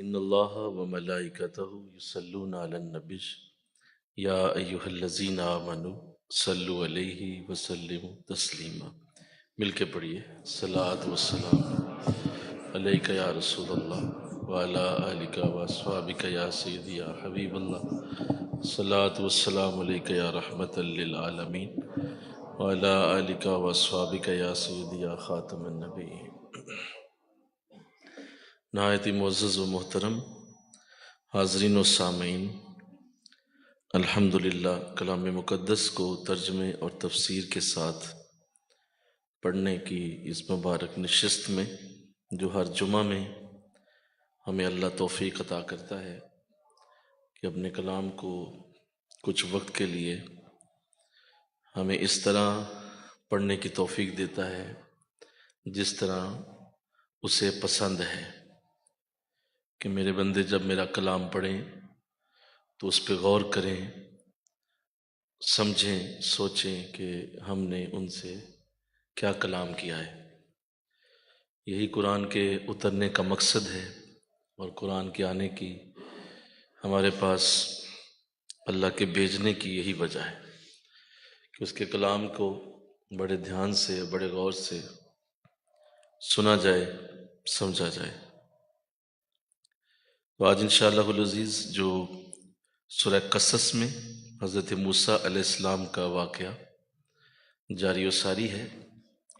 ان اللہ و ملائکتہ یصلون علی النبی یا ایہا الذین آمنوا صلوا علیہ وسلموا تسلیما۔ مل کے پڑھیے، صلاۃ والسلام علیک یا رسول اللہ وعلی آلک واصحابک یا سیدی یا حبیب اللہ، صلاۃ والسلام علیک یا رحمت للعالمین وعلی آلک واصحابک یا سیدی یا خاتم النبیین۔ نہایت ہی معزز و محترم حاضرین و سامعین، الحمدللہ کلام مقدس کو ترجمے اور تفسیر کے ساتھ پڑھنے کی اس مبارک نشست میں جو ہر جمعہ میں ہمیں اللہ توفیق عطا کرتا ہے کہ اپنے کلام کو کچھ وقت کے لیے ہمیں اس طرح پڑھنے کی توفیق دیتا ہے جس طرح اسے پسند ہے، کہ میرے بندے جب میرا کلام پڑھیں تو اس پہ غور کریں، سمجھیں، سوچیں کہ ہم نے ان سے کیا کلام کیا ہے۔ یہی قرآن کے اترنے کا مقصد ہے، اور قرآن کے آنے کی ہمارے پاس اللہ کے بھیجنے کی یہی وجہ ہے کہ اس کے کلام کو بڑے دھیان سے، بڑے غور سے سنا جائے، سمجھا جائے۔ تو آج انشاءاللہ العزیز جو سورہ قصص میں حضرت موسیٰ علیہ السلام کا واقعہ جاری و ساری ہے،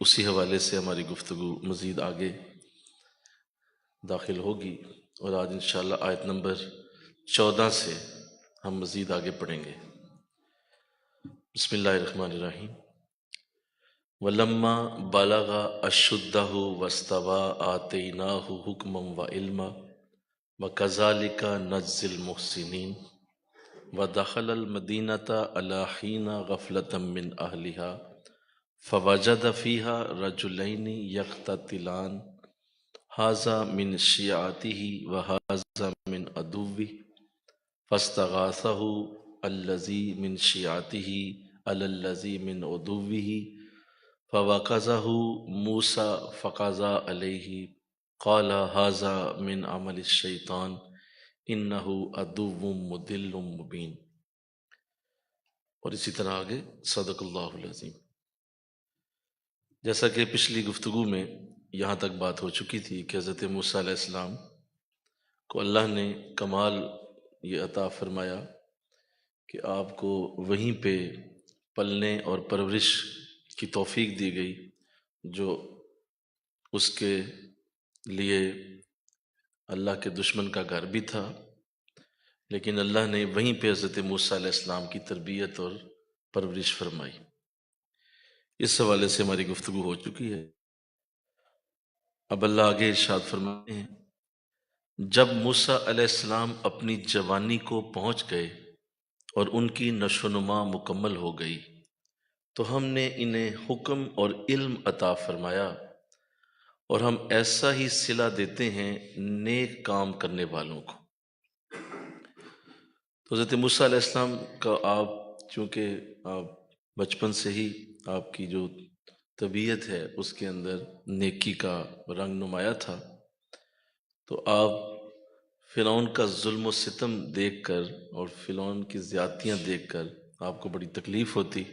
اسی حوالے سے ہماری گفتگو مزید آگے داخل ہوگی، اور آج انشاءاللہ آیت نمبر 14 سے ہم مزید آگے پڑھیں گے۔ بسم اللہ الرحمن الرحیم۔ وَلَمَّا بَلَغَ أَشُدَّهُ وَاسْتَوَىٰ آتَيْنَاهُ حُكْمًا وَعِلْمًا وَكَذَلِكَ نَجْزِي الْمُحْسِنِينَ وَدَخَلَ الْمَدِينَةَ عَلَىٰ حِينَ غَفْلَةٍ مِّنْ أَهْلِهَا فَوَجَدَ فِيهَا رَجُلَيْنِ يَقْتَتِلَانِ هَٰذَا مِنْ شِيعَتِهِ وَهَٰذَا مِنْ عَدُوِّهِ فَاسْتَغَاثَهُ الَّذِي مِنْ شِيعَتِهِ عَلَى الَّذِي مِنْ عَدُوِّهِ فَوَكَزَهُ مُوسَىٰ فَقَضَىٰ عَلَيْهِ قَالَ هَٰذَا مِنْ عَمَلِ الشَّيْطَانِ إِنَّهُ عَدُوٌّ مُضِلٌّ مُبِينٌ۔ اور اسی طرح آگے صدق اللہ العظیم۔ جیسا کہ پچھلی گفتگو میں یہاں تک بات ہو چکی تھی کہ حضرت موسیٰ علیہ السلام کو اللہ نے کمال یہ عطا فرمایا کہ آپ کو وہیں پہ پلنے اور پرورش کی توفیق دی گئی، جو اس کے لیے اللہ کے دشمن کا گھر بھی تھا، لیکن اللہ نے وہیں پہ حضرت موسیٰ علیہ السلام کی تربیت اور پرورش فرمائی۔ اس حوالے سے ہماری گفتگو ہو چکی ہے۔ اب اللہ آگے ارشاد فرماتے ہیں، جب موسیٰ علیہ السلام اپنی جوانی کو پہنچ گئے اور ان کی نشو و نما مکمل ہو گئی تو ہم نے انہیں حکم اور علم عطا فرمایا، اور ہم ایسا ہی صلہ دیتے ہیں نیک کام کرنے والوں کو۔ تو حضرت موسیٰ علیہ السلام کا آپ چونکہ آپ بچپن سے ہی آپ کی جو طبیعت ہے اس کے اندر نیکی کا رنگ نمایاں تھا، تو آپ فرعون کا ظلم و ستم دیکھ کر اور فرعون کی زیادتیاں دیکھ کر آپ کو بڑی تکلیف ہوتی،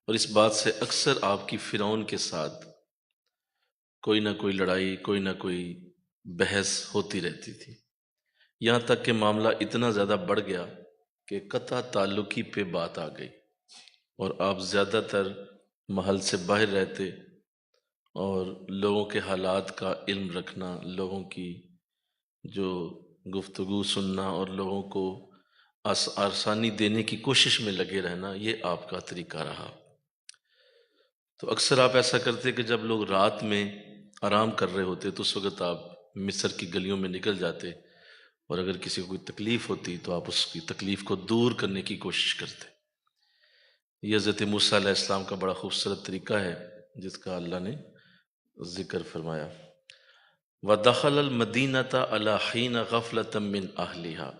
اور اس بات سے اکثر آپ کی فرعون کے ساتھ کوئی نہ کوئی لڑائی، کوئی نہ کوئی بحث ہوتی رہتی تھی، یہاں تک کہ معاملہ اتنا زیادہ بڑھ گیا کہ قطع تعلقی پہ بات آ گئی، اور آپ زیادہ تر محل سے باہر رہتے، اور لوگوں کے حالات کا علم رکھنا، لوگوں کی جو گفتگو سننا اور لوگوں کو آسانی دینے کی کوشش میں لگے رہنا، یہ آپ کا طریقہ رہا۔ تو اکثر آپ ایسا کرتے کہ جب لوگ رات میں آرام کر رہے ہوتے تو اس وقت آپ مصر کی گلیوں میں نکل جاتے، اور اگر کسی کو کوئی تکلیف ہوتی تو آپ اس کی تکلیف کو دور کرنے کی کوشش کرتے۔ یہ حضرت موسیٰ علیہ السلام کا بڑا خوبصورت طریقہ ہے جس کا اللہ نے ذکر فرمایا۔ وَدَخَلَ الْمَدِينَةَ عَلَىٰ حِينَ غَفْلَةٍ مِّنْ أَهْلِهَا۔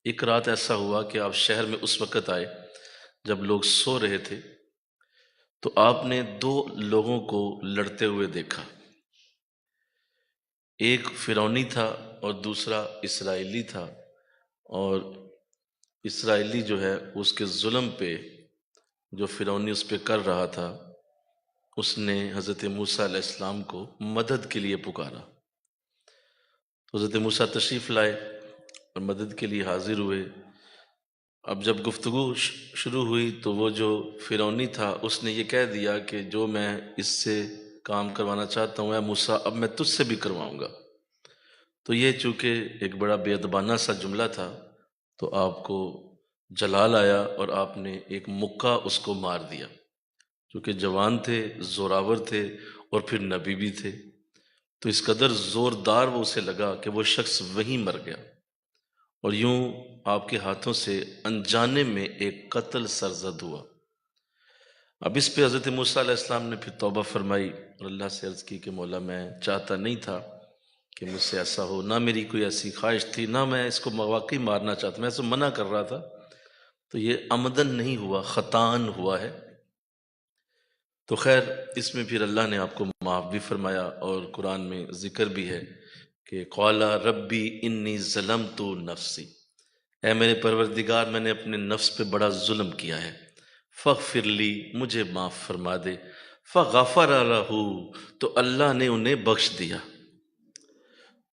ایک رات ایسا ہوا کہ آپ شہر میں اس وقت آئے جب لوگ سو رہے تھے، تو آپ نے دو لوگوں کو لڑتے ہوئے دیکھا، ایک فرعونی تھا اور دوسرا اسرائیلی تھا، اور اسرائیلی جو ہے اس کے ظلم پہ جو فرعونی اس پہ کر رہا تھا، اس نے حضرت موسیٰ علیہ السلام کو مدد کے لیے پکارا۔ تو حضرت موسیٰ تشریف لائے اور مدد کے لیے حاضر ہوئے۔ اب جب گفتگو شروع ہوئی تو وہ جو فرعونی تھا اس نے یہ کہہ دیا کہ جو میں اس سے کام کروانا چاہتا ہوں اے موسیٰ، اب میں تجھ سے بھی کرواؤں گا۔ تو یہ چونکہ ایک بڑا بے ادبانہ سا جملہ تھا تو آپ کو جلال آیا اور آپ نے ایک مکہ اس کو مار دیا، چونکہ جوان تھے، زوراور تھے اور پھر نبی بھی تھے، تو اس قدر زوردار وہ اسے لگا کہ وہ شخص وہیں مر گیا، اور یوں آپ کے ہاتھوں سے انجانے میں ایک قتل سرزد ہوا۔ اب اس پہ حضرت موسیٰ علیہ السلام نے پھر توبہ فرمائی اور اللہ سے عرض کی کہ مولا میں چاہتا نہیں تھا کہ مجھ سے ایسا ہو، نہ میری کوئی ایسی خواہش تھی، نہ میں اس کو واقعی مارنا چاہتا، میں اسے منع کر رہا تھا، تو یہ عمدن نہیں ہوا، خطان ہوا ہے۔ تو خیر اس میں پھر اللہ نے آپ کو معاف بھی فرمایا، اور قرآن میں ذکر بھی ہے کہ قال ربی انی ظلمت نفسی، اے میرے پروردگار میں نے اپنے نفس پہ بڑا ظلم کیا ہے، فاغفر لی، مجھے معاف فرما دے، فغفر لہ، تو اللہ نے انہیں بخش دیا،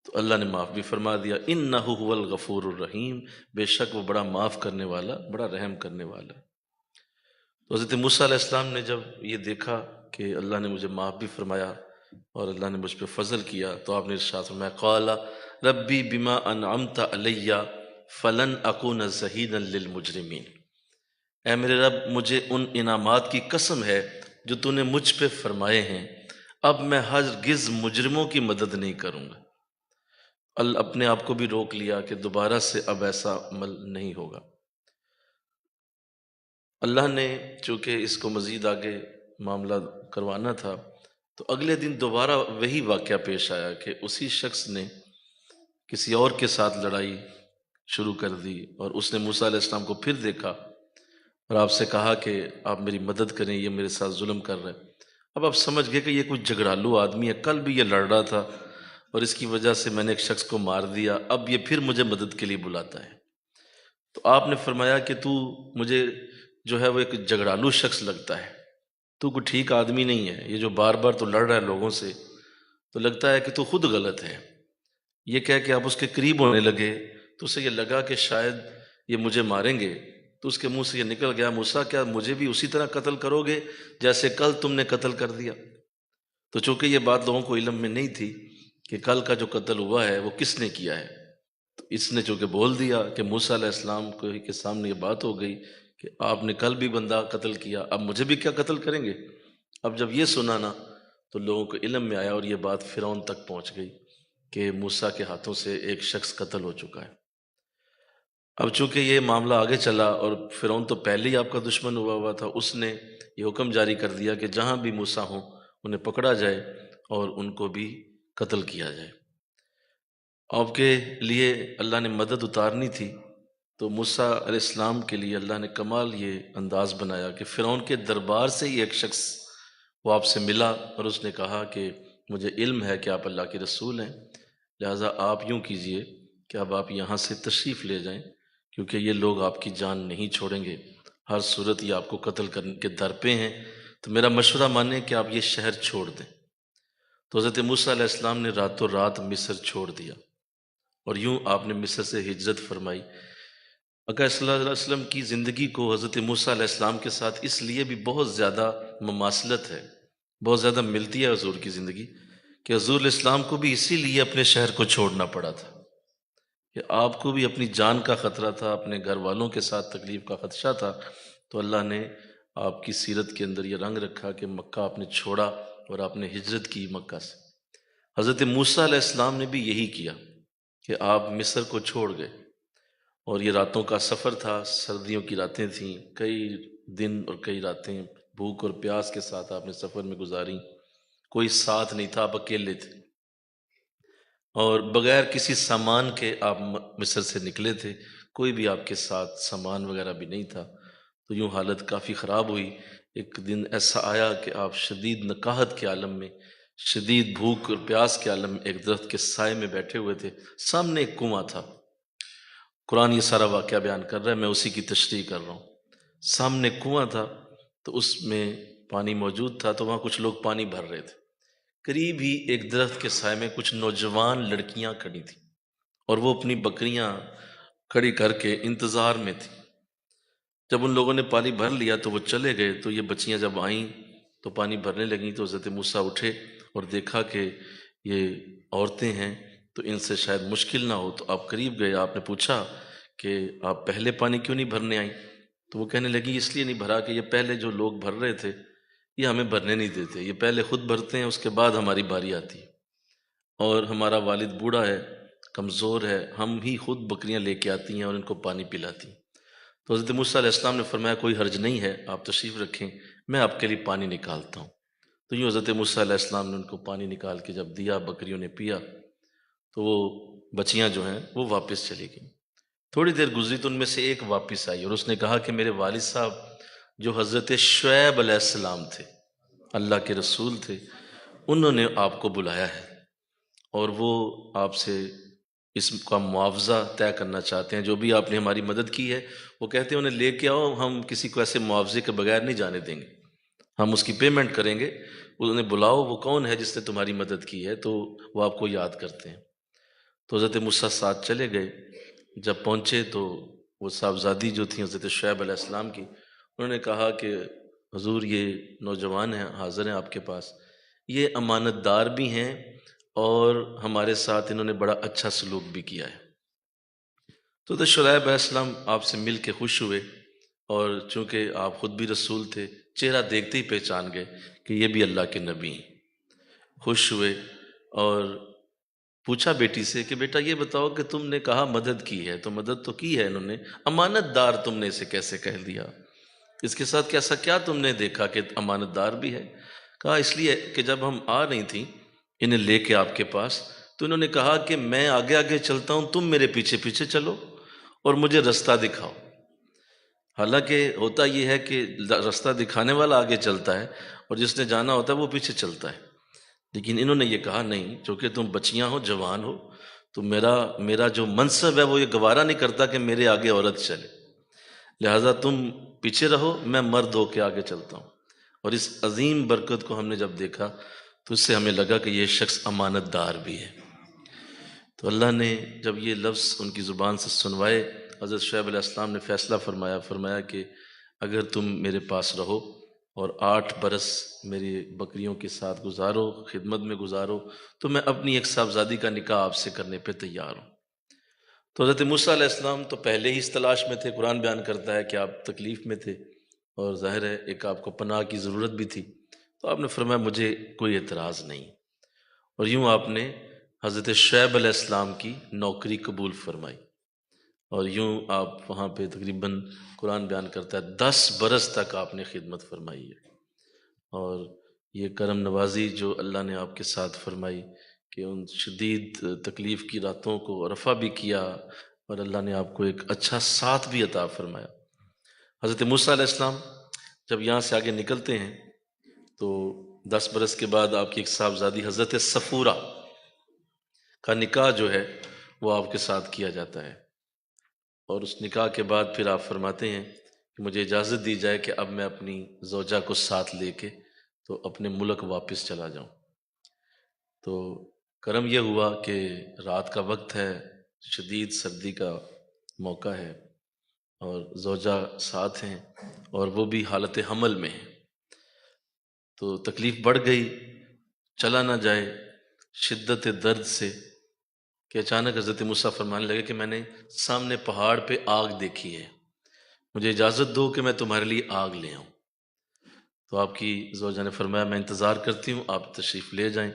تو اللہ نے معاف بھی فرما دیا، انہ هو الغفور الرحیم، بے شک وہ بڑا معاف کرنے والا، بڑا رحم کرنے والا ہے۔ تو حضرت موسیٰ علیہ السلام نے جب یہ دیکھا کہ اللہ نے مجھے معاف بھی فرمایا اور اللہ نے مجھ پہ فضل کیا، تو آپ نے ارشاد فرمایا قال ربی بما انعمت علی فلن اکون ظہیرا للمجرمین، اے میرے رب مجھے ان انعامات کی قسم ہے جو تو نے مجھ پہ فرمائے ہیں، اب میں ہرگز مجرموں کی مدد نہیں کروں گا۔ اپنے آپ کو بھی روک لیا کہ دوبارہ سے اب ایسا عمل نہیں ہوگا۔ اللہ نے چونکہ اس کو مزید آگے معاملہ کروانا تھا، تو اگلے دن دوبارہ وہی واقعہ پیش آیا کہ اسی شخص نے کسی اور کے ساتھ لڑائی شروع کر دی، اور اس نے موسیٰ علیہ السلام کو پھر دیکھا اور آپ سے کہا کہ آپ میری مدد کریں، یہ میرے ساتھ ظلم کر رہے ہیں۔ اب آپ سمجھ گئے کہ یہ کوئی جھگڑالو آدمی ہے، کل بھی یہ لڑ رہا تھا اور اس کی وجہ سے میں نے ایک شخص کو مار دیا، اب یہ پھر مجھے مدد کے لیے بلاتا ہے۔ تو آپ نے فرمایا کہ تو مجھے جو ہے وہ ایک جھگڑالو شخص لگتا ہے، تو کوئی ٹھیک آدمی نہیں ہے، یہ جو بار بار تو لڑ رہا ہے لوگوں سے، تو لگتا ہے کہ تو خود غلط ہے۔ یہ کہہ کہ آپ اس کے قریب ہونے لگے تو اسے یہ لگا کہ شاید یہ مجھے ماریں گے، تو اس کے منہ سے یہ نکل گیا موسیٰ کیا مجھے بھی اسی طرح قتل کرو گے جیسے کل تم نے قتل کر دیا؟ تو چونکہ یہ بات لوگوں کو علم میں نہیں تھی کہ کل کا جو قتل ہوا ہے وہ کس نے کیا ہے، تو اس نے چونکہ بول دیا کہ موسیٰ علیہ السلام کے سامنے یہ بات ہو گئی کہ آپ نے کل بھی بندہ قتل کیا، اب مجھے بھی کیا قتل کریں گے؟ اب جب یہ سنا نا تو لوگوں کو علم میں آیا اور یہ بات فرعون تک پہنچ گئی کہ موسیٰ کے ہاتھوں سے ایک شخص قتل ہو چکا ہے۔ اب چونکہ یہ معاملہ آگے چلا اور فرعون تو پہلے ہی آپ کا دشمن ہوا تھا، اس نے یہ حکم جاری کر دیا کہ جہاں بھی موسیٰ ہوں انہیں پکڑا جائے اور ان کو بھی قتل کیا جائے۔ آپ کے لیے اللہ نے مدد اتارنی تھی، تو موسیٰ علیہ السلام کے لیے اللہ نے کمال یہ انداز بنایا کہ فرعون کے دربار سے ہی ایک شخص وہ آپ سے ملا اور اس نے کہا کہ مجھے علم ہے کہ آپ اللہ کے رسول ہیں، لہٰذا آپ یوں کیجئے کہ اب آپ یہاں سے تشریف لے جائیں، کیونکہ یہ لوگ آپ کی جان نہیں چھوڑیں گے، ہر صورت یہ آپ کو قتل کرنے کے در پہ ہیں، تو میرا مشورہ مانیں کہ آپ یہ شہر چھوڑ دیں۔ تو حضرت موسیٰ علیہ السلام نے راتوں رات مصر چھوڑ دیا اور یوں آپ نے مصر سے ہجرت فرمائی۔ آقا صلی اللہ علیہ وسلم کی زندگی کو حضرت موسیٰ علیہ السلام کے ساتھ اس لیے بھی بہت زیادہ مماثلت ہے، بہت زیادہ ملتی ہے حضور کی زندگی، کہ حضور علیہ السلام کو بھی اسی لیے اپنے شہر کو چھوڑنا پڑا تھا، کہ آپ کو بھی اپنی جان کا خطرہ تھا، اپنے گھر والوں کے ساتھ تکلیف کا خدشہ تھا، تو اللہ نے آپ کی سیرت کے اندر یہ رنگ رکھا کہ مکہ آپ نے چھوڑا اور آپ نے ہجرت کی مکہ سے۔ حضرت موسیٰ علیہ السلام نے بھی یہی کیا کہ آپ مصر کو چھوڑ گئے، اور یہ راتوں کا سفر تھا، سردیوں کی راتیں تھیں، کئی دن اور کئی راتیں بھوک اور پیاس کے ساتھ آپ نے سفر میں گزاری، کوئی ساتھ نہیں تھا، آپ اکیلے تھے، اور بغیر کسی سامان کے آپ مصر سے نکلے تھے، کوئی بھی آپ کے ساتھ سامان وغیرہ بھی نہیں تھا، تو یوں حالت کافی خراب ہوئی۔ ایک دن ایسا آیا کہ آپ شدید نکاہت کے عالم میں، شدید بھوک اور پیاس کے عالم میں ایک درخت کے سائے میں بیٹھے ہوئے تھے، سامنے ایک کنواں تھا۔ قرآن یہ سارا واقعہ بیان کر رہا ہے، میں اسی کی تشریح کر رہا ہوں۔ سامنے کنواں تھا تو اس میں پانی موجود تھا، تو وہاں کچھ لوگ پانی بھر رہے تھے۔ قریب ہی ایک درخت کے سائے میں کچھ نوجوان لڑکیاں کھڑی تھیں اور وہ اپنی بکریاں کھڑی کر کے انتظار میں تھی۔ جب ان لوگوں نے پانی بھر لیا تو وہ چلے گئے، تو یہ بچیاں جب آئیں تو پانی بھرنے لگیں، تو حضرت موسیٰ اٹھے اور دیکھا کہ یہ عورتیں ہیں تو ان سے شاید مشکل نہ ہو، تو آپ قریب گئے، آپ نے پوچھا کہ آپ پہلے پانی کیوں نہیں بھرنے آئیں؟ تو وہ کہنے لگی اس لیے نہیں بھرا کہ یہ پہلے جو لوگ بھر رہے تھے یہ ہمیں بھرنے نہیں دیتے، یہ پہلے خود بھرتے ہیں، اس کے بعد ہماری باری آتی ہے، اور ہمارا والد بوڑھا ہے، کمزور ہے، ہم ہی خود بکریاں لے کے آتی ہیں اور ان کو پانی پلاتی ہیں۔ تو حضرت موسیٰ علیہ السلام نے فرمایا کوئی حرج نہیں ہے، آپ تشریف رکھیں، میں آپ کے لیے پانی نکالتا ہوں۔ تو یوں حضرت موسیٰ علیہ السلام نے ان کو پانی نکال کے جب دیا، بکریوں نے پیا، تو وہ بچیاں جو ہیں وہ واپس چلی گئیں۔ تھوڑی دیر گزری تو ان میں سے ایک واپس آئی اور اس نے کہا کہ میرے والد صاحب جو حضرت شعیب علیہ السلام تھے، اللہ کے رسول تھے، انہوں نے آپ کو بلایا ہے اور وہ آپ سے اس کا معاوضہ طے کرنا چاہتے ہیں، جو بھی آپ نے ہماری مدد کی ہے وہ کہتے ہیں انہیں لے کے آؤ، ہم کسی کو ایسے معاوضے کے بغیر نہیں جانے دیں گے، ہم اس کی پیمنٹ کریں گے، انہیں بلاؤ وہ کون ہے جس نے تمہاری مدد کی ہے، تو وہ آپ کو یاد کرتے ہیں۔ تو حضرت موسیٰ ساتھ چلے گئے، جب پہنچے تو وہ صاحبزادی جو تھیں حضرت شعیب علیہ السلام کی، انہوں نے کہا کہ حضور یہ نوجوان ہیں، حاضر ہیں آپ کے پاس، یہ امانت دار بھی ہیں اور ہمارے ساتھ انہوں نے بڑا اچھا سلوک بھی کیا ہے۔ تو حضرت شعیب علیہ السلام آپ سے مل کے خوش ہوئے، اور چونکہ آپ خود بھی رسول تھے، چہرہ دیکھتے ہی پہچان گئے کہ یہ بھی اللہ کے نبی ہیں۔ خوش ہوئے اور پوچھا بیٹی سے کہ بیٹا یہ بتاؤ کہ تم نے کہا مدد کی ہے، تو مدد تو کی ہے انہوں نے، امانت دار تم نے اسے کیسے کہہ دیا؟ اس کے ساتھ کیسا کیا تم نے دیکھا کہ امانت دار بھی ہے؟ کہا اس لیے کہ جب ہم آ رہی تھیں انہیں لے کے آپ کے پاس، تو انہوں نے کہا کہ میں آگے آگے چلتا ہوں، تم میرے پیچھے پیچھے چلو اور مجھے رستہ دکھاؤ۔ حالانکہ ہوتا یہ ہے کہ رستہ دکھانے والا آگے چلتا ہے اور جس نے جانا ہوتا ہے وہ پیچھے چلتا ہے، لیکن انہوں نے یہ کہا نہیں، چونکہ تم بچیاں ہو، جوان ہو، تو میرا جو منصب ہے وہ یہ گوارا نہیں کرتا کہ میرے آگے عورت چلے، لہٰذا تم پیچھے رہو، میں مرد ہو کے آگے چلتا ہوں۔ اور اس عظیم برکت کو ہم نے جب دیکھا تو اس سے ہمیں لگا کہ یہ شخص امانت دار بھی ہے۔ تو اللہ نے جب یہ لفظ ان کی زبان سے سنوائے، حضرت شعیب علیہ السلام نے فیصلہ فرمایا کہ اگر تم میرے پاس رہو اور 8 برس میری بکریوں کے ساتھ گزارو، خدمت میں گزارو، تو میں اپنی ایک صاحبزادی کا نکاح آپ سے کرنے پہ تیار ہوں۔ تو حضرت موسیٰ علیہ السلام تو پہلے ہی اس تلاش میں تھے، قرآن بیان کرتا ہے کہ آپ تکلیف میں تھے اور ظاہر ہے ایک آپ کو پناہ کی ضرورت بھی تھی، تو آپ نے فرمایا مجھے کوئی اعتراض نہیں، اور یوں آپ نے حضرت شعیب علیہ السلام کی نوکری قبول فرمائی، اور یوں آپ وہاں پہ تقریباً قرآن بیان کرتا ہے 10 برس تک آپ نے خدمت فرمائی ہے۔ اور یہ کرم نوازی جو اللہ نے آپ کے ساتھ فرمائی کہ ان شدید تکلیف کی راتوں کو رفع بھی کیا، اور اللہ نے آپ کو ایک اچھا ساتھ بھی عطا فرمایا۔ حضرت موسیٰ علیہ السلام جب یہاں سے آگے نکلتے ہیں تو 10 برس کے بعد آپ کی ایک صاحبزادی حضرت صفورہ کا نکاح جو ہے وہ آپ کے ساتھ کیا جاتا ہے، اور اس نکاح کے بعد پھر آپ فرماتے ہیں کہ مجھے اجازت دی جائے کہ اب میں اپنی زوجہ کو ساتھ لے کے تو اپنے ملک واپس چلا جاؤں۔ تو کرم یہ ہوا کہ رات کا وقت ہے، شدید سردی کا موقع ہے، اور زوجہ ساتھ ہیں اور وہ بھی حالت حمل میں ہیں، تو تکلیف بڑھ گئی، چلا نہ جائے شدت درد سے، کہ اچانک حضرت موسیٰ فرمانے لگے کہ میں نے سامنے پہاڑ پہ آگ دیکھی ہے، مجھے اجازت دو کہ میں تمہارے لیے آگ لے آؤں۔ تو آپ کی زوجہ نے فرمایا میں انتظار کرتی ہوں، آپ تشریف لے جائیں۔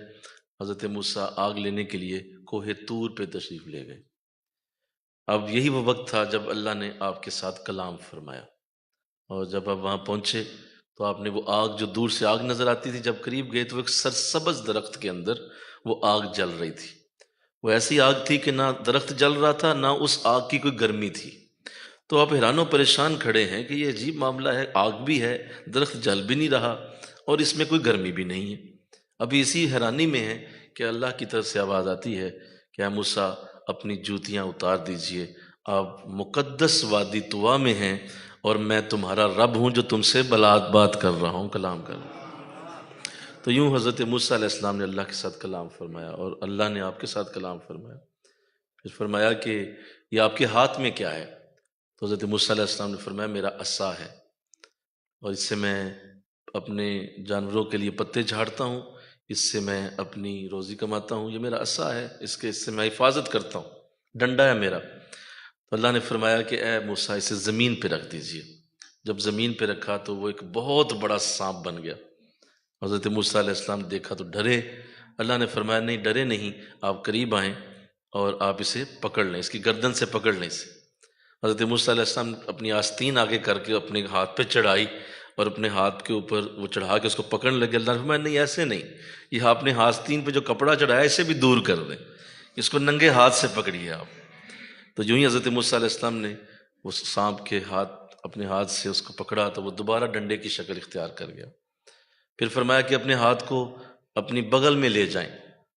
حضرت موسیٰ آگ لینے کے لیے کوہ طور پہ تشریف لے گئے۔ اب یہی وہ وقت تھا جب اللہ نے آپ کے ساتھ کلام فرمایا، اور جب آپ وہاں پہنچے تو آپ نے وہ آگ، جو دور سے آگ نظر آتی تھی، جب قریب گئے تو ایک سرسبز درخت کے اندر وہ آگ جل رہی تھی۔ وہ ایسی آگ تھی کہ نہ درخت جل رہا تھا، نہ اس آگ کی کوئی گرمی تھی۔ تو آپ حیران و پریشان کھڑے ہیں کہ یہ عجیب معاملہ ہے، آگ بھی ہے، درخت جل بھی نہیں رہا، اور اس میں کوئی گرمی بھی نہیں ہے۔ ابھی اسی حیرانی میں ہے کہ اللہ کی طرف سے آواز آتی ہے کہ اے موسیٰ اپنی جوتیاں اتار دیجئے، آپ مقدس وادی طوا میں ہیں اور میں تمہارا رب ہوں جو تم سے بات کر رہا ہوں، کلام کر رہا ہوں۔ تو یوں حضرت موسیٰ علیہ السلام نے اللہ کے ساتھ کلام فرمایا اور اللہ نے آپ کے ساتھ کلام فرمایا۔ پھر فرمایا کہ یہ آپ کے ہاتھ میں کیا ہے؟ تو حضرت موسیٰ علیہ السلام نے فرمایا میرا عصا ہے، اور اس سے میں اپنے جانوروں کے لیے پتے جھاڑتا ہوں، اس سے میں اپنی روزی کماتا ہوں، یہ میرا عصا ہے، اس سے میں حفاظت کرتا ہوں، ڈنڈا ہے میرا۔ تو اللہ نے فرمایا کہ اے موسیٰ اسے زمین پہ رکھ دیجئے۔ جب زمین پہ رکھا تو وہ ایک بہت بڑا سانپ بن گیا۔ حضرت موسیٰ علیہ السلام دیکھا تو ڈرے۔ اللہ نے فرمایا نہیں، ڈرے نہیں، آپ قریب آئیں اور آپ اسے پکڑ لیں، اس کی گردن سے پکڑ لیں اسے۔ حضرت موسیٰ علیہ السلام اپنی آستین آگے کر کے اپنے ہاتھ پہ چڑھائی اور اپنے ہاتھ کے اوپر وہ چڑھا کے اس کو پکڑنے لگے۔ اللہ نے فرمایا نہیں، ایسے نہیں، یہ آپ نے آستین پہ جو کپڑا چڑھایا اسے بھی دور کر دیں، اس کو ننگے ہاتھ سے پکڑیے آپ۔ تو یوں ہی حضرت موسیٰ علیہ السلام نے اس سانپ کے اپنے ہاتھ سے اس کو پکڑا تو وہ دوبارہ ڈنڈے کی شکل اختیار کر گیا۔ پھر فرمایا کہ اپنے ہاتھ کو اپنی بغل میں لے جائیں۔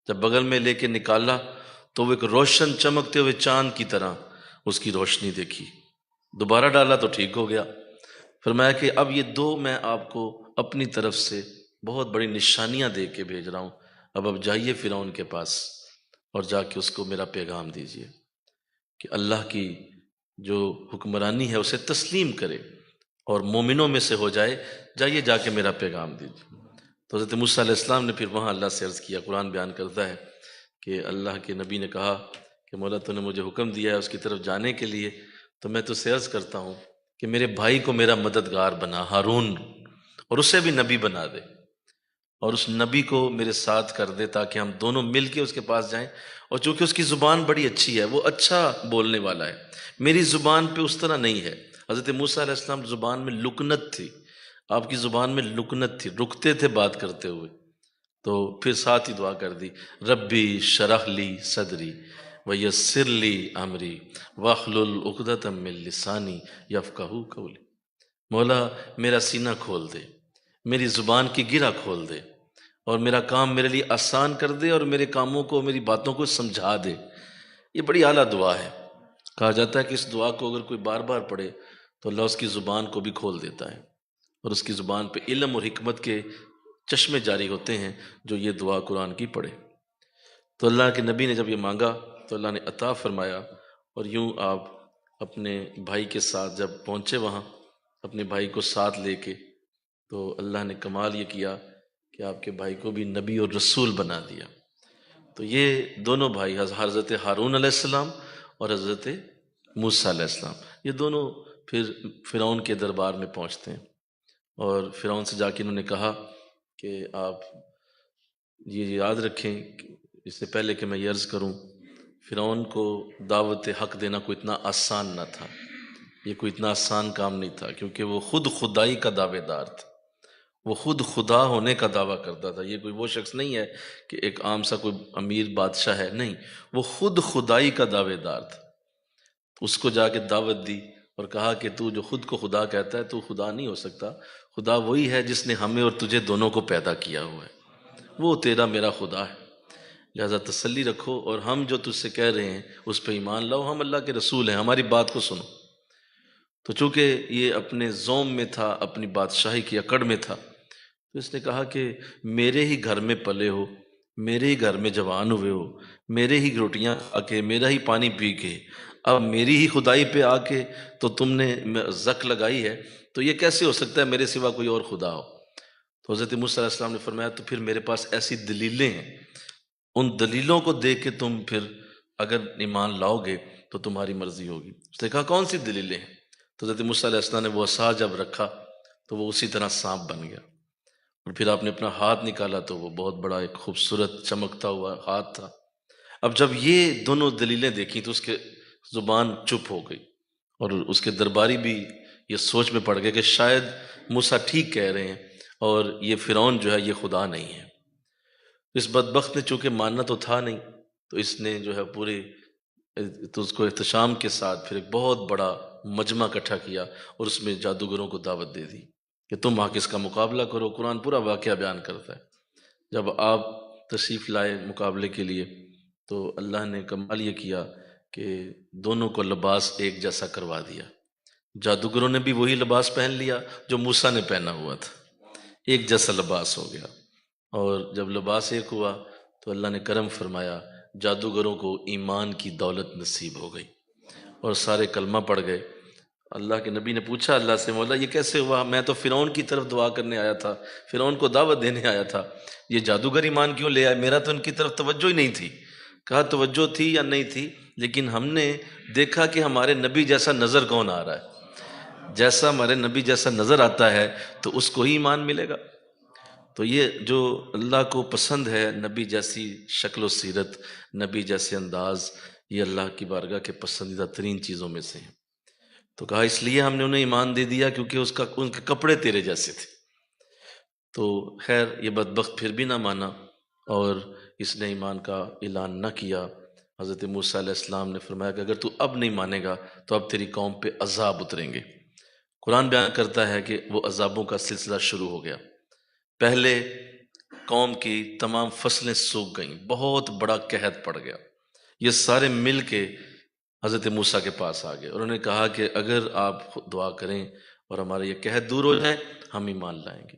جب بغل میں لے کے نکالا تو وہ ایک روشن چمکتے ہوئے چاند کی طرح اس کی روشنی دیکھی۔ دوبارہ ڈالا تو ٹھیک ہو گیا۔ فرمایا کہ اب یہ دو میں آپ کو اپنی طرف سے بہت بڑی نشانیاں دے کے بھیج رہا ہوں، اب جائیے فرعون کے پاس اور جا کے اس کو میرا پیغام دیجیے کہ اللہ کی جو حکمرانی ہے اسے تسلیم کرے اور مومنوں میں سے ہو جائے، جائیے جا کے میرا پیغام دیجیے۔ تو حضرت موسیٰ علیہ السلام نے پھر وہاں اللہ سے عرض کیا۔ قرآن بیان کرتا ہے کہ اللہ کے نبی نے کہا کہ مولا تو نے مجھے حکم دیا ہے اس کی طرف جانے کے لیے، تو میں تو سے عرض کرتا ہوں کہ میرے بھائی کو میرا مددگار بنا، ہارون، اور اسے بھی نبی بنا دے، اور اس نبی کو میرے ساتھ کر دے تاکہ ہم دونوں مل کے اس کے پاس جائیں۔ اور چونکہ اس کی زبان بڑی اچھی ہے، وہ اچھا بولنے والا ہے، میری زبان پہ اس طرح نہیں ہے۔ حضرت موسیٰ علیہ السلام زبان میں لکنت تھی، آپ کی زبان میں لکنت تھی، رکتے تھے بات کرتے ہوئے۔ تو پھر ساتھ ہی دعا کر دی، ربی شرح لی صدری ویسر لی امری واحلل عقدۃ من لسانی یفقہوا قولی۔ مولا میرا سینہ کھول دے، میری زبان کی گرہ کھول دے، اور میرا کام میرے لیے آسان کر دے، اور میرے کاموں کو، میری باتوں کو سمجھا دے۔ یہ بڑی اعلیٰ دعا ہے۔ کہا جاتا ہے کہ اس دعا کو اگر کوئی بار بار پڑھے تو اللہ اس کی زبان کو بھی کھول دیتا ہے، اور اس کی زبان پہ علم اور حکمت کے چشمے جاری ہوتے ہیں جو یہ دعا قرآن کی پڑھے۔ تو اللہ کے نبی نے جب یہ مانگا تو اللہ نے عطا فرمایا، اور یوں آپ اپنے بھائی کے ساتھ جب پہنچے وہاں اپنے بھائی کو ساتھ لے کے، تو اللہ نے کمال یہ کیا کہ آپ کے بھائی کو بھی نبی اور رسول بنا دیا۔ تو یہ دونوں بھائی حضرت ہارون علیہ السلام اور حضرت موسیٰ علیہ السلام، یہ دونوں پھر فرعون کے دربار میں پہنچتے ہیں، اور فرعون سے جا کے انہوں نے کہا کہ آپ یہ یاد رکھیں، اس سے پہلے کہ میں یہ عرض کروں، فرعون کو دعوت حق دینا کوئی اتنا آسان نہ تھا، یہ کوئی اتنا آسان کام نہیں تھا، کیونکہ وہ خود خدائی کا دعوے دار تھا، وہ خود خدا ہونے کا دعویٰ کرتا تھا۔ یہ کوئی وہ شخص نہیں ہے کہ ایک عام سا کوئی امیر بادشاہ ہے، نہیں، وہ خود خدائی کا دعوے دار تھا۔ اس کو جا کے دعوت دی اور کہا کہ تو جو خود کو خدا کہتا ہے تو خدا نہیں ہو سکتا، خدا وہی ہے جس نے ہمیں اور تجھے دونوں کو پیدا کیا ہوا ہے، وہ تیرا میرا خدا ہے، لہذا تسلی رکھو، اور ہم جو تجھ سے کہہ رہے ہیں اس پہ ایمان لاؤ، ہم اللہ کے رسول ہیں، ہماری بات کو سنو۔ تو چونکہ یہ اپنے زوم میں تھا، اپنی بادشاہی کی اکڑ میں تھا، تو اس نے کہا کہ میرے ہی گھر میں پلے ہو، میرے ہی گھر میں جوان ہوئے ہو، میرے ہی روٹیاں کھا کے، میرا ہی پانی پی کے، اب میری ہی خدائی پہ آ کے تو تم نے زک لگائی ہے، تو یہ کیسے ہو سکتا ہے میرے سوا کوئی اور خدا ہو؟ تو حضرت موسیٰ علیہ السلام نے فرمایا تو پھر میرے پاس ایسی دلیلیں ہیں، ان دلیلوں کو دیکھ کے تم پھر اگر ایمان لاؤ گے تو تمہاری مرضی ہوگی۔ اس نے کہا کون سی دلیلیں ہیں؟ تو حضرت موسیٰ علیہ السلام نے وہ عصا جب رکھا تو وہ اسی طرح سانپ بن گیا، اور پھر آپ نے اپنا ہاتھ نکالا تو وہ بہت بڑا ایک خوبصورت چمکتا ہوا ہاتھ تھا۔ اب جب یہ دونوں دلیلیں دیکھیں تو اس کے زبان چپ ہو گئی، اور اس کے درباری بھی یہ سوچ میں پڑ گئے کہ شاید موسیٰ ٹھیک کہہ رہے ہیں اور یہ فرعون جو ہے یہ خدا نہیں ہے۔ اس بدبخت نے چونکہ ماننا تو تھا نہیں، تو اس نے جو ہے پورے تو اس کو احتشام کے ساتھ پھر ایک بہت بڑا مجمع اکٹھا کیا، اور اس میں جادوگروں کو دعوت دے دی کہ تم آ کے اس کا مقابلہ کرو۔ قرآن پورا واقعہ بیان کرتا ہے جب آپ تشریف لائے مقابلے کے لیے تو اللہ نے کمال یہ کیا کہ دونوں کو لباس ایک جیسا کروا دیا۔ جادوگروں نے بھی وہی لباس پہن لیا جو موسیٰ نے پہنا ہوا تھا، ایک جیسا لباس ہو گیا۔ اور جب لباس ایک ہوا تو اللہ نے کرم فرمایا، جادوگروں کو ایمان کی دولت نصیب ہو گئی اور سارے کلمہ پڑھ گئے۔ اللہ کے نبی نے پوچھا اللہ سے، مولا یہ کیسے ہوا؟ میں تو فرعون کی طرف دعا کرنے آیا تھا، فرعون کو دعوت دینے آیا تھا، یہ جادوگر ایمان کیوں لے آئے؟ میرا تو ان کی طرف توجہ ہی نہیں تھی۔ کہا توجہ تھی یا نہیں تھی، لیکن ہم نے دیکھا کہ ہمارے نبی جیسا نظر کون آ رہا ہے، جیسا ہمارے نبی جیسا نظر آتا ہے تو اس کو ہی ایمان ملے گا۔ تو یہ جو اللہ کو پسند ہے، نبی جیسی شکل و سیرت، نبی جیسے انداز، یہ اللہ کی بارگاہ کے پسندیدہ ترین چیزوں میں سے ہیں۔ تو کہا اس لیے ہم نے انہیں ایمان دے دیا کیونکہ ان کے کپڑے تیرے جیسے تھے۔ تو خیر یہ بدبخت پھر بھی نہ مانا اور اس نے ایمان کا اعلان نہ کیا۔ حضرت موسیٰ علیہ السلام نے فرمایا کہ اگر تو اب نہیں مانے گا تو اب تیری قوم پہ عذاب اتریں گے۔ قرآن بیان کرتا ہے کہ وہ عذابوں کا سلسلہ شروع ہو گیا۔ پہلے قوم کی تمام فصلیں سوکھ گئیں، بہت بڑا قحط پڑ گیا۔ یہ سارے مل کے حضرت موسیٰ کے پاس آ گئے اور انہوں نے کہا کہ اگر آپ دعا کریں اور ہمارا یہ قحط دور ہو جائے ہم ایمان لائیں گے۔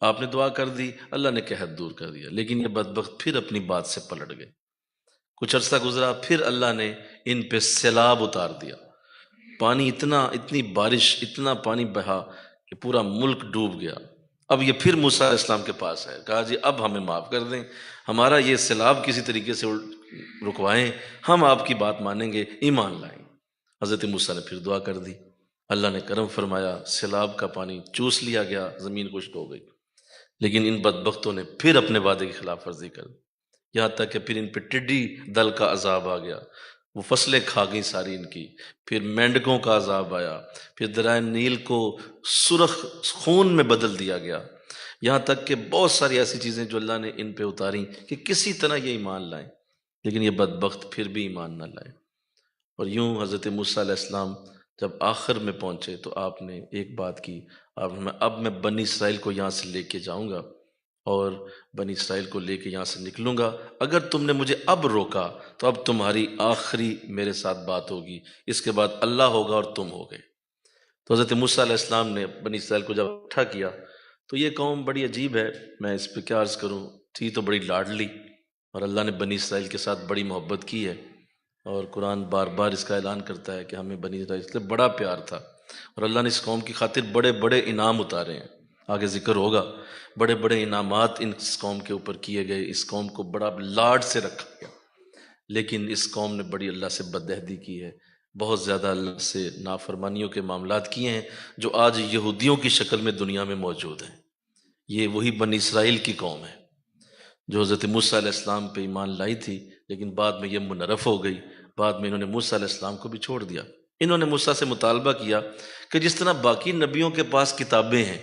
آپ نے دعا کر دی، اللہ نے قحط دور کر دیا، لیکن یہ بدبخت پھر اپنی بات سے پلٹ گئے۔ کچھ عرصہ گزرا، پھر اللہ نے ان پہ سیلاب اتار دیا، پانی اتنی بارش، اتنا پانی بہا کہ پورا ملک ڈوب گیا۔ اب یہ پھر موسیٰ علیہ السلام کے پاس ہے، کہا جی اب ہمیں معاف کر دیں، ہمارا یہ سیلاب کسی طریقے سے رکوائیں، ہم آپ کی بات مانیں گے، ایمان لائیں گے۔ حضرت موسیٰ نے پھر دعا کر دی، اللہ نے کرم فرمایا، سیلاب کا پانی چوس لیا گیا، زمین خشک ہو گئی۔ لیکن ان بدبختوں نے پھر اپنے وعدے کی خلاف ورزی کر دی، یہاں تک کہ پھر ان پہ ٹڈی دل کا عذاب آ گیا، وہ فصلیں کھا گئیں ساری ان کی۔ پھر مینڈکوں کا عذاب آیا، پھر دریائے نیل کو سرخ خون میں بدل دیا گیا، یہاں تک کہ بہت ساری ایسی چیزیں جو اللہ نے ان پہ اتاری کہ کسی طرح یہ ایمان لائیں، لیکن یہ بدبخت پھر بھی ایمان نہ لائے۔ اور یوں حضرت موسیٰ علیہ السلام جب آخر میں پہنچے تو آپ نے ایک بات کی، آپ نے اب میں بنی اسرائیل کو یہاں سے لے کے جاؤں گا اور بنی اسرائیل کو لے کے یہاں سے نکلوں گا، اگر تم نے مجھے اب روکا تو اب تمہاری آخری میرے ساتھ بات ہوگی، اس کے بعد اللہ ہوگا اور تم ہوگے۔ تو حضرت موسیٰ علیہ السلام نے بنی اسرائیل کو جب اکٹھا کیا تو یہ قوم بڑی عجیب ہے، میں اس پہ کیا عرض کروں، تھی تو بڑی لاڈلی، اور اللہ نے بنی اسرائیل کے ساتھ بڑی محبت کی ہے، اور قرآن بار بار اس کا اعلان کرتا ہے کہ ہمیں بنی اسرائیل سے بڑا پیار تھا، اور اللہ نے اس قوم کی خاطر بڑے بڑے انعام اتارے ہیں، آگے ذکر ہوگا، بڑے بڑے انعامات اس قوم کے اوپر کیے گئے، اس قوم کو بڑا لاڈ سے رکھا گیا، لیکن اس قوم نے بڑی اللہ سے بدعہدی کی ہے، بہت زیادہ اللہ سے نافرمانیوں کے معاملات کیے ہیں جو آج یہودیوں کی شکل میں دنیا میں موجود ہیں۔ یہ وہی بنی اسرائیل کی قوم ہے جو حضرت موسیٰ علیہ السلام پہ ایمان لائی تھی، لیکن بعد میں یہ منحرف ہو گئی، بعد میں انہوں نے موسیٰ علیہ السلام کو بھی چھوڑ دیا۔ انہوں نے موسیٰ سے مطالبہ کیا کہ جس طرح باقی نبیوں کے پاس کتابیں ہیں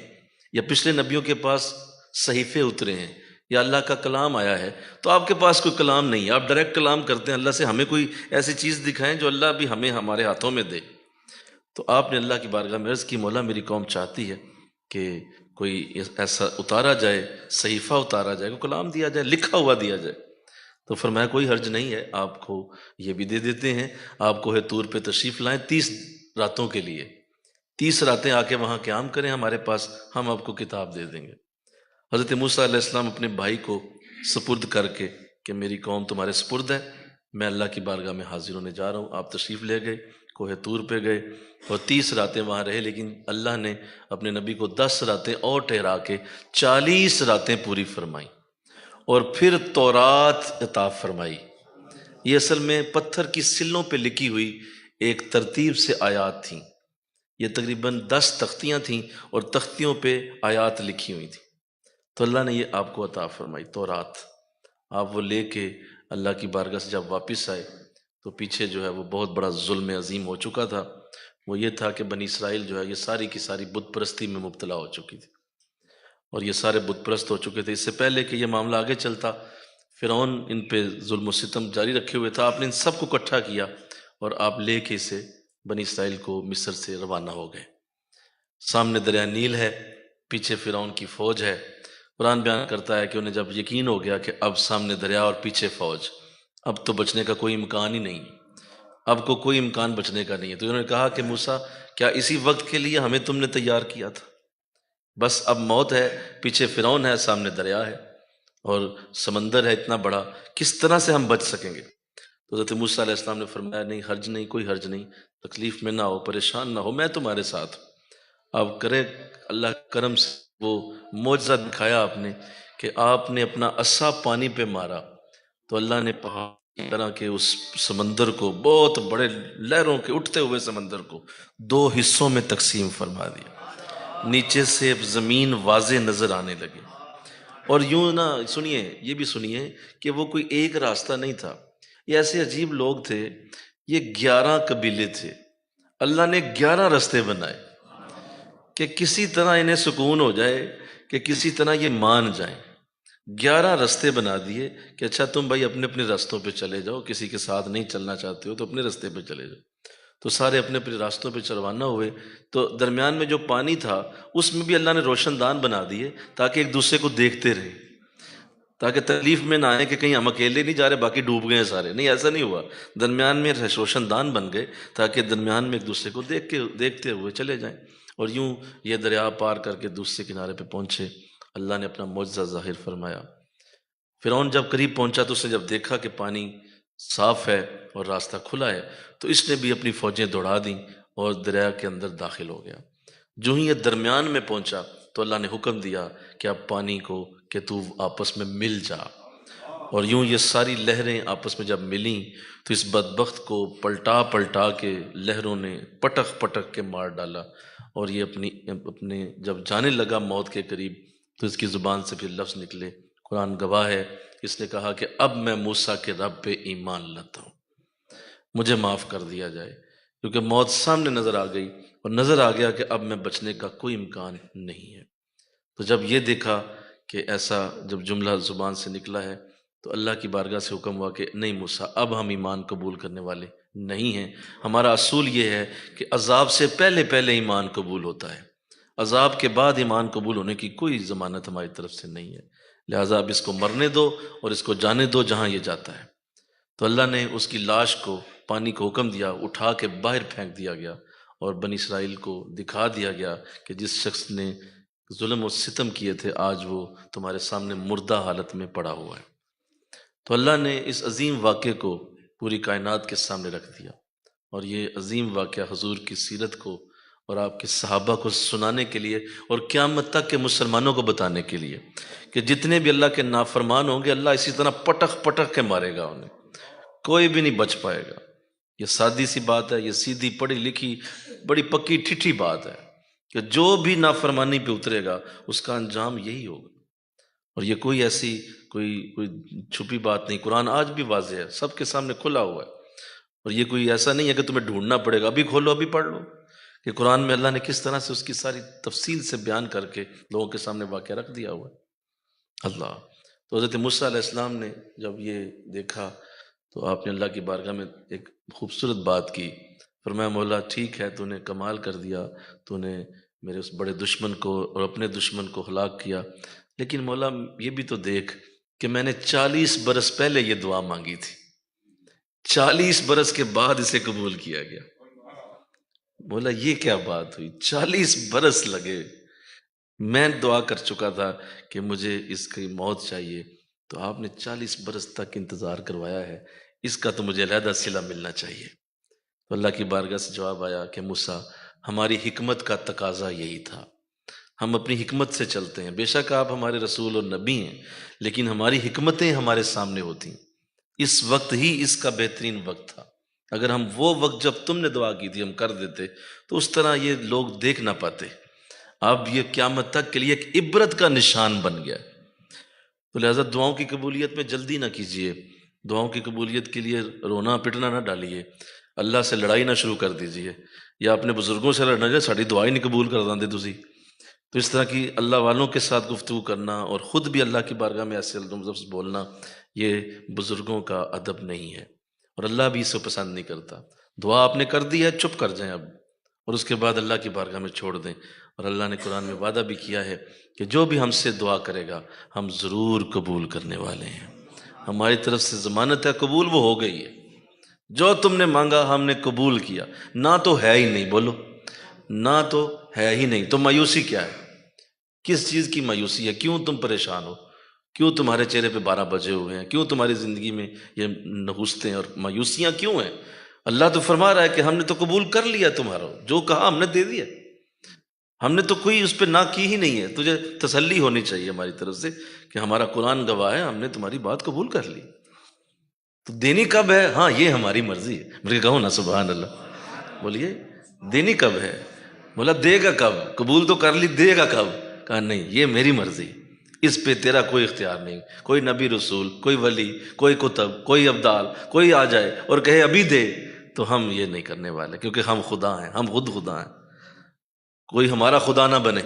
یا پچھلے نبیوں کے پاس صحیفے اترے ہیں یا اللہ کا کلام آیا ہے، تو آپ کے پاس کوئی کلام نہیں ہے، آپ ڈائریکٹ کلام کرتے ہیں اللہ سے، ہمیں کوئی ایسی چیز دکھائیں جو اللہ بھی ہمیں ہمارے ہاتھوں میں دے۔ تو آپ نے اللہ کی بارگاہ میں عرض کی، مولا میری قوم چاہتی ہے کہ کوئی ایسا اتارا جائے، صحیفہ اتارا جائے، کوئی کلام دیا جائے، لکھا ہوا دیا جائے۔ تو فرمایا کوئی حرج نہیں ہے، آپ کو یہ بھی دے دیتے ہیں، آپ کوہ طور پہ تشریف لائیں 30 راتوں کے لیے، 30 راتیں آ کے وہاں قیام کریں ہمارے پاس، ہم آپ کو کتاب دے دیں گے۔ حضرت موسیٰ علیہ السلام اپنے بھائی کو سپرد کر کے کہ میری قوم تمہارے سپرد ہے، میں اللہ کی بارگاہ میں حاضر ہونے جا رہا ہوں، آپ تشریف لے گئے، کوہ طور پہ گئے اور 30 راتیں وہاں رہے، لیکن اللہ نے اپنے نبی کو 10 راتیں اور ٹھہرا کے 40 راتیں پوری فرمائیں اور پھر تورات عطا فرمائی۔ یہ اصل میں پتھر کی سلوں پہ لکھی ہوئی ایک ترتیب سے آیات تھیں، یہ تقریباً 10 تختیاں تھیں اور تختیوں پہ آیات لکھی ہوئی تھیں، تو اللہ نے یہ آپ کو عطا فرمائی تورات۔ آپ وہ لے کے اللہ کی بارگاہ سے جب واپس آئے تو پیچھے جو ہے وہ بہت بڑا ظلم عظیم ہو چکا تھا، وہ یہ تھا کہ بنی اسرائیل جو ہے یہ ساری کی ساری بت پرستی میں مبتلا ہو چکی تھی اور یہ سارے بت پرست ہو چکے تھے۔ اس سے پہلے کہ یہ معاملہ آگے چلتا، فرعون ان پہ ظلم و ستم جاری رکھے ہوئے تھا، آپ نے ان سب کو اکٹھا کیا اور آپ لے کے اسے بنی اسرائیل کو مصر سے روانہ ہو گئے۔ سامنے دریا نیل ہے، پیچھے فرعون کی فوج ہے، قرآن بیان کرتا ہے کہ انہیں جب یقین ہو گیا کہ اب سامنے دریا اور پیچھے فوج، اب تو بچنے کا کوئی امکان ہی نہیں، اب کو کوئی امکان بچنے کا نہیں ہے، تو انہوں نے کہا کہ موسیٰ کیا اسی وقت کے لیے ہمیں تم نے تیار کیا تھا؟ بس اب موت ہے، پیچھے فرعون ہے، سامنے دریا ہے اور سمندر ہے اتنا بڑا، کس طرح سے ہم بچ سکیں گے؟ تو حضرت موسیٰ علیہ السلام نے فرمایا نہیں، حرج نہیں، کوئی حرج نہیں، تکلیف میں نہ ہو، پریشان نہ ہو، میں تمہارے ساتھ ہوں۔ اب کرے اللہ کرم سے وہ معجزہ دکھایا آپ نے کہ آپ نے اپنا عصا پانی پہ مارا تو اللہ نے پہاڑ کی طرح کے اس سمندر کو، بہت بڑے لہروں کے اٹھتے ہوئے سمندر کو، دو حصوں میں تقسیم فرما دیا، نیچے سے زمین واضح نظر آنے لگی۔ اور یوں نہ سنیے، یہ بھی سنیے کہ وہ کوئی ایک راستہ نہیں تھا، یہ ایسے عجیب لوگ تھے، یہ 11 قبیلے تھے، اللہ نے 11 راستے بنائے کہ کسی طرح انہیں سکون ہو جائے، کہ کسی طرح یہ مان جائیں۔ 11 راستے بنا دیے کہ اچھا تم بھائی اپنے اپنے راستوں پہ چلے جاؤ، کسی کے ساتھ نہیں چلنا چاہتے ہو تو اپنے راستے پہ چلے جاؤ۔ تو سارے اپنے اپنے راستوں پہ چلوانا ہوئے، تو درمیان میں جو پانی تھا اس میں بھی اللہ نے روشن دان بنا دیے تاکہ ایک دوسرے کو دیکھتے رہیں، تاکہ تکلیف میں نہ آئے کہ کہیں ہم اکیلے نہیں جا رہے باقی ڈوب گئے ہیں سارے، نہیں ایسا نہیں ہوا، درمیان میں روشن دان بن گئے تاکہ درمیان میں ایک دوسرے کو دیکھتے ہوئے چلے جائیں۔ اور یوں یہ دریا پار کر کے دوسرے کنارے پہ پہنچے، اللہ نے اپنا معجزہ ظاہر فرمایا۔ فرعون جب قریب پہنچا تو اس نے جب دیکھا کہ پانی صاف ہے اور راستہ کھلا ہے تو اس نے بھی اپنی فوجیں دوڑا دیں اور دریا کے اندر داخل ہو گیا۔ جو ہی یہ درمیان میں پہنچا تو اللہ نے حکم دیا کہ اب پانی کو کہ تو آپس میں مل جا، اور یوں یہ ساری لہریں آپس میں جب ملیں تو اس بدبخت کو پلٹا پلٹا کے لہروں نے پٹک پٹک کے مار ڈالا، اور یہ اپنے جب جانے لگا موت کے قریب تو اس کی زبان سے پھر لفظ نکلے، قرآن گواہ ہے، اس نے کہا کہ اب میں موسیٰ کے رب پہ ایمان لاتا ہوں، مجھے معاف کر دیا جائے، کیونکہ موت سامنے نظر آ گئی اور نظر آ گیا کہ اب میں بچنے کا کوئی امکان نہیں ہے۔ تو جب یہ دیکھا کہ ایسا جب جملہ زبان سے نکلا ہے تو اللہ کی بارگاہ سے حکم ہوا کہ نہیں موسیٰ، اب ہم ایمان قبول کرنے والے نہیں ہیں، ہمارا اصول یہ ہے کہ عذاب سے پہلے پہلے ایمان قبول ہوتا ہے، عذاب کے بعد ایمان قبول ہونے کی کوئی ضمانت ہماری طرف سے نہیں ہے، لہٰذا اب اس کو مرنے دو اور اس کو جانے دو جہاں یہ جاتا ہے۔ تو اللہ نے اس کی لاش کو، پانی کو حکم دیا، اٹھا کے باہر پھینک دیا گیا اور بنی اسرائیل کو دکھا دیا گیا کہ جس شخص نے ظلم و ستم کیے تھے آج وہ تمہارے سامنے مردہ حالت میں پڑا ہوا ہے۔ تو اللہ نے اس عظیم واقعے کو پوری کائنات کے سامنے رکھ دیا، اور یہ عظیم واقعہ حضور کی سیرت کو اور آپ کے صحابہ کو سنانے کے لیے اور قیامت تک کے مسلمانوں کو بتانے کے لیے کہ جتنے بھی اللہ کے نافرمان ہوں گے اللہ اسی طرح پٹک پٹک کے مارے گا انہیں، کوئی بھی نہیں بچ پائے گا۔ یہ سادی سی بات ہے، یہ سیدھی پڑھی لکھی بڑی پکی ٹھٹھی بات ہے کہ جو بھی نافرمانی پہ اترے گا اس کا انجام یہی ہوگا، اور یہ کوئی ایسی کوئی چھپی بات نہیں، قرآن آج بھی واضح ہے، سب کے سامنے کھلا ہوا ہے، اور یہ کوئی ایسا نہیں ہے کہ تمہیں ڈھونڈنا پڑے گا، ابھی کھولو ابھی پڑھ لو کہ قرآن میں اللہ نے کس طرح سے اس کی ساری تفصیل سے بیان کر کے لوگوں کے سامنے واقعہ رکھ دیا ہوا ہے۔ اللہ تو حضرت موسیٰ علیہ السلام نے جب یہ دیکھا تو آپ نے اللہ کی بارگاہ میں ایک خوبصورت بات کی، فرمایا مولا ٹھیک ہے، تو نے کمال کر دیا، تو نے میرے اس بڑے دشمن کو اور اپنے دشمن کو ہلاک کیا، لیکن مولا یہ بھی تو دیکھ کہ میں نے 40 برس پہلے یہ دعا مانگی تھی، 40 برس کے بعد اسے قبول کیا گیا۔ مولا یہ کیا بات ہوئی، 40 برس لگے، میں دعا کر چکا تھا کہ مجھے اس کی موت چاہیے، تو آپ نے 40 برس تک انتظار کروایا ہے، اس کا تو مجھے علیحدہ صلہ ملنا چاہیے۔ تو اللہ کی بارگاہ سے جواب آیا کہ موسیٰ ہماری حکمت کا تقاضا یہی تھا، ہم اپنی حکمت سے چلتے ہیں، بے شک آپ ہمارے رسول اور نبی ہیں لیکن ہماری حکمتیں ہمارے سامنے ہوتی ہیں، اس وقت ہی اس کا بہترین وقت تھا، اگر ہم وہ وقت جب تم نے دعا کی تھی ہم کر دیتے تو اس طرح یہ لوگ دیکھ نہ پاتے، اب یہ قیامت تک کے لیے ایک عبرت کا نشان بن گیا۔ تو لہٰذا دعاؤں کی قبولیت میں جلدی نہ کیجیے، دعاؤں کی قبولیت کے لیے رونا پٹنا نہ ڈالیے، اللہ سے لڑائی نہ شروع کر دیجیے، یا اپنے بزرگوں سے لڑنا جائے ساری دعائیں نہیں قبول کر دیں تسی۔ تو اس طرح کی اللہ والوں کے ساتھ گفتگو کرنا اور خود بھی اللہ کی بارگاہ میں ایسے لفظ بولنا یہ بزرگوں کا ادب نہیں ہے، اور اللہ بھی اسے پسند نہیں کرتا۔ دعا آپ نے کر دی ہے، چپ کر جائیں اب، اور اس کے بعد اللہ کی بارگاہ میں چھوڑ دیں۔ اور اللہ نے قرآن میں وعدہ بھی کیا ہے کہ جو بھی ہم سے دعا کرے گا ہم ضرور قبول کرنے والے ہیں۔ ہماری طرف سے ضمانت ہے، قبول وہ ہو گئی ہے۔ جو تم نے مانگا ہم نے قبول کیا، نہ تو ہے ہی نہیں، بولو نہ تو ہے ہی نہیں، تو مایوسی کیا ہے؟ کس چیز کی مایوسی ہے؟ کیوں تم پریشان ہو؟ کیوں تمہارے چہرے پہ 12 بجے ہوئے ہیں؟ کیوں تمہاری زندگی میں یہ نحوستیں اور مایوسیاں کیوں ہیں؟ اللہ تو فرما رہا ہے کہ ہم نے تو قبول کر لیا تمہارا، جو کہا ہم نے دے دیا، ہم نے تو کوئی اس پہ نہ کی ہی نہیں ہے۔ تجھے تسلی ہونی چاہیے ہماری طرف سے کہ ہمارا قرآن گواہ ہے، ہم نے تمہاری بات قبول کر لی۔ تو دینی کب ہے؟ ہاں یہ ہماری مرضی ہے۔ مجھے کہو نا سبحان اللہ، بولیے دینی کب ہے؟ بولا دے گا کب؟ قبول تو کر لی، دے گا کب؟ کہا نہیں یہ میری مرضی، اس پہ تیرا کوئی اختیار نہیں۔ کوئی نبی رسول، کوئی ولی، کوئی کتب، کوئی ابدال، کوئی آ جائے اور کہے ابھی دے، تو ہم یہ نہیں کرنے والے، کیونکہ ہم خدا ہیں، ہم خود خدا ہیں۔ کوئی ہمارا خدا نہ بنے،